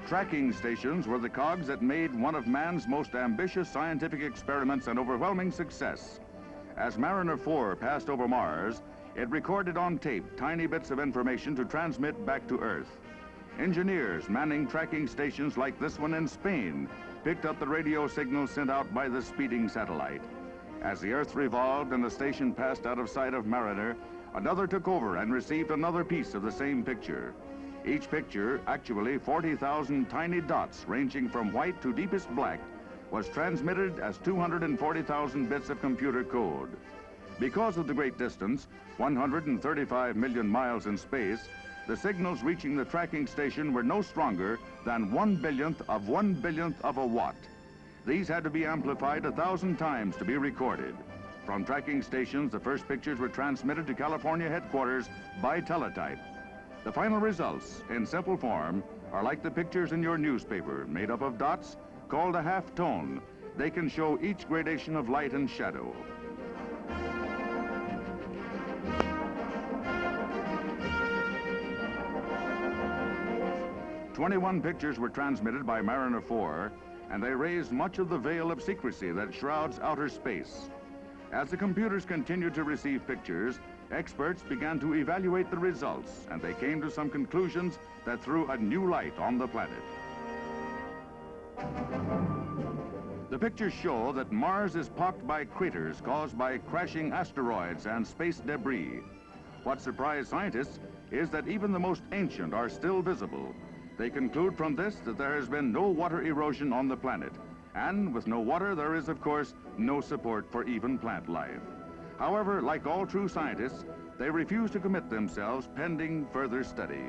Tracking stations were the cogs that made one of man's most ambitious scientific experiments an overwhelming success. As Mariner 4 passed over Mars, it recorded on tape tiny bits of information to transmit back to Earth. Engineers manning tracking stations like this one in Spain picked up the radio signals sent out by the speeding satellite. As the Earth revolved and the station passed out of sight of Mariner, another took over and received another piece of the same picture. Each picture, actually 40,000 tiny dots ranging from white to deepest black, was transmitted as 240,000 bits of computer code. Because of the great distance, 135 million miles in space, the signals reaching the tracking station were no stronger than 1/1000th of a watt. These had to be amplified 1,000 times to be recorded. From tracking stations, the first pictures were transmitted to California headquarters by teletype. The final results, in simple form, are like the pictures in your newspaper, made up of dots called a half-tone. They can show each gradation of light and shadow. "21 pictures were transmitted by Mariner 4, and they raised much of the veil of secrecy that shrouds outer space. As the computers continued to receive pictures, experts began to evaluate the results, and they came to some conclusions that threw a new light on the planet. The pictures show that Mars is pocked by craters caused by crashing asteroids and space debris. What surprised scientists is that even the most ancient are still visible. They conclude from this that there has been no water erosion on the planet. And with no water, there is, of course, no support for even plant life. However, like all true scientists, they refuse to commit themselves pending further study.